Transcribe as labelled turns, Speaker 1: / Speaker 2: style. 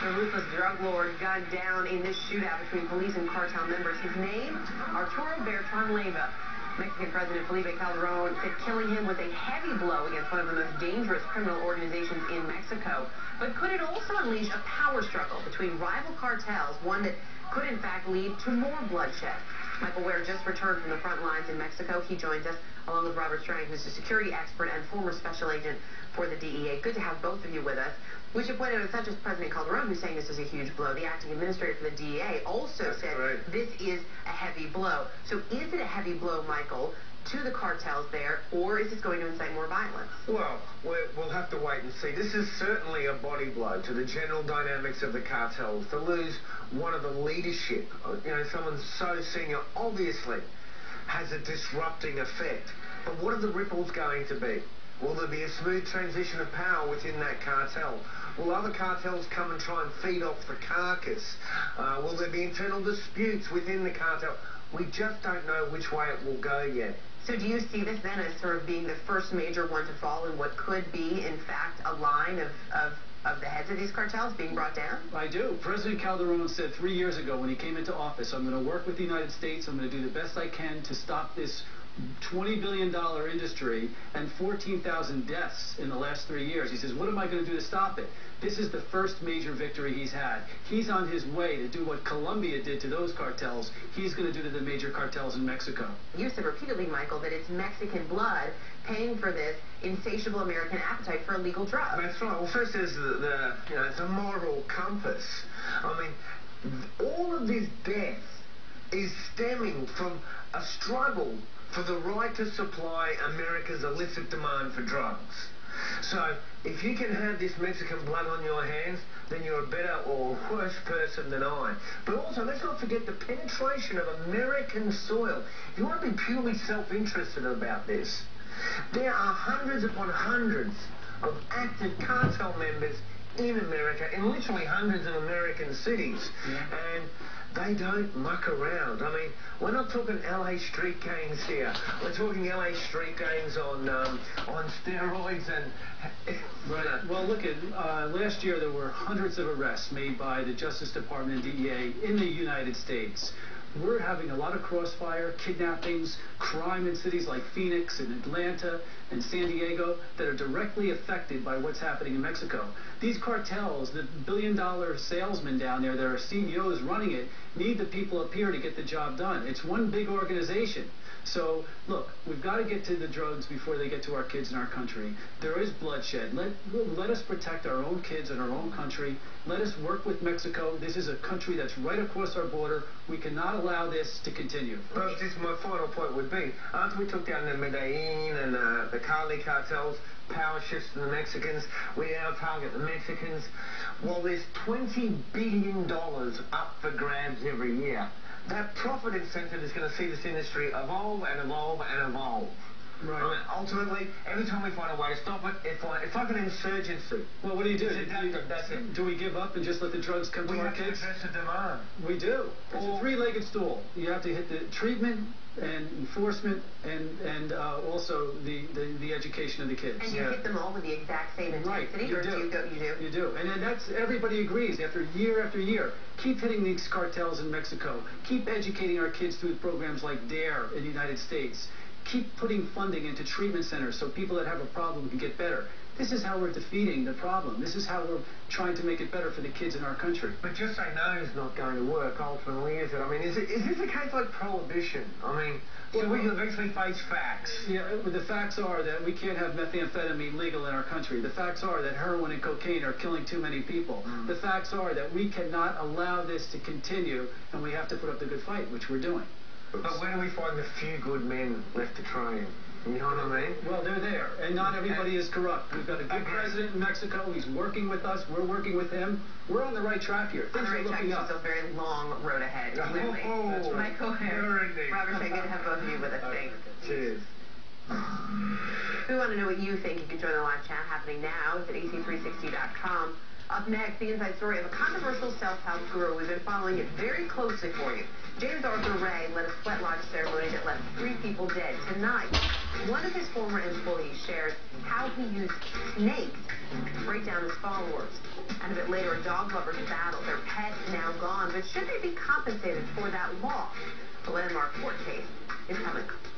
Speaker 1: The ruthless drug lord gunned down in this shootout between police and cartel members. His name, Arturo Bertran Leyva. Mexican President Felipe Calderon said killing him was a heavy blow against one of the most dangerous criminal organizations in Mexico. But could it also unleash a power struggle between rival cartels, one that could in fact lead to more bloodshed? Michael Ware just returned from the front lines in Mexico. He joins us along with Robert Strang, who's a security expert and former special agent for the DEA. Good to have both of you with us. We should point out it's not just President Calderon who's saying this is a huge blow. The acting administrator for the DEA also said this is a heavy blow. So is it a heavy blow, Michael, to the cartels there, or is this going to incite more violence?
Speaker 2: Well, we'll have to wait and see. This is certainly a body blow to the general dynamics of the cartels. To lose one of the leadership, someone so senior, obviously has a disrupting effect. But what are the ripples going to be? Will there be a smooth transition of power within that cartel? Will other cartels come and try and feed off the carcass? Will there be internal disputes within the cartel? We just don't know which way it will go yet.
Speaker 1: So do you see this then as sort of being the first major one to fall in what could be, in fact, a line of the heads of these cartels being brought down?
Speaker 3: I do. President Calderon said 3 years ago when he came into office, I'm going to work with the United States, I'm going to do the best I can to stop this $20 billion industry and 14,000 deaths in the last 3 years. He says, what am I going to do to stop it? This is the first major victory he's had. He's on his way to do what Colombia did to those cartels. He's going to do to the major cartels in Mexico.
Speaker 1: You said repeatedly, Michael, that it's Mexican blood paying for this insatiable American appetite for illegal drugs.
Speaker 2: That's right. Well, first there's it's a moral compass. I mean, all of this death is stemming from a struggle for the right to supply America's illicit demand for drugs. So, if you can have this Mexican blood on your hands, then you're a better or worse person than I. But also, let's not forget the penetration of American soil. If you want to be purely self-interested about this, there are hundreds upon hundreds of active cartel members in America, in literally hundreds of American cities. And they don't muck around. I mean, we're not talking LA street gangs here. We're talking LA street gangs on steroids and...
Speaker 3: Right. Well, look, last year there were hundreds of arrests made by the Justice Department and DEA in the United States. We're having a lot of crossfire, kidnappings, crime in cities like Phoenix and Atlanta and San Diego that are directly affected by what's happening in Mexico. These cartels, the billion-dollar salesmen down there that are CEOs running it, need the people up here to get the job done. It's one big organization. So, look, we've got to get to the drugs before they get to our kids in our country. There is bloodshed. Let us protect our own kids in our own country. Let us work with Mexico. This is a country that's right across our border. We cannot allow this to continue.
Speaker 2: Well, just my final point would be, after we took down the Medellin and the Cali cartels, power shifts to the Mexicans, we now target the Mexicans. Well, there's $20 billion up for grabs every year. That profit incentive is going to see this industry evolve and evolve and evolve.
Speaker 3: Right.
Speaker 2: I mean, ultimately, every time we find a way to stop it, it's like an insurgency.
Speaker 3: Well, what do you do?
Speaker 2: That's it.
Speaker 3: Do we give up and just let the drugs come to our kids?
Speaker 2: We have to address the demand.
Speaker 3: We do. It's a three-legged stool. You have to hit the treatment and enforcement and also the education of the kids.
Speaker 1: And you hit them all with the exact same intensity?
Speaker 3: Right, you do.
Speaker 1: You
Speaker 3: do. And then that's, everybody agrees after year, keep hitting these cartels in Mexico. Keep educating our kids through programs like DARE in the United States. Keep putting funding into treatment centers so people that have a problem can get better. This is how we're defeating the problem. This is how we're trying to make it better for the kids in our country.
Speaker 2: But just say no is not going to work, ultimately, is it? I mean, is this a case like prohibition? I mean, so we can eventually face facts.
Speaker 3: Yeah, the facts are that we can't have methamphetamine legal in our country. The facts are that heroin and cocaine are killing too many people. The facts are that we cannot allow this to continue, and we have to put up the good fight, which we're doing.
Speaker 2: But where do we find the few good men left to train? You know what I mean?
Speaker 3: Well, they're there, and not everybody is corrupt. We've got a good president in Mexico. He's working with us. We're working with him. We're on the right track here. Things are looking up.
Speaker 1: It's a very long road ahead. Michael Ware, Robert, I'm going to have both of you with us. Thanks.
Speaker 2: Cheers.
Speaker 1: We want to know what you think. You can join the live chat happening now. It's at ac360.com. Up next, the inside story of a controversial self-help guru. We've been following it very closely for you. James Arthur Ray led a sweat lodge ceremony that left 3 people dead. Tonight, one of his former employees shares how he used snakes to break down his followers. And a bit later, dog lovers battle. Their pet now gone, but should they be compensated for that loss? The landmark court case is coming up.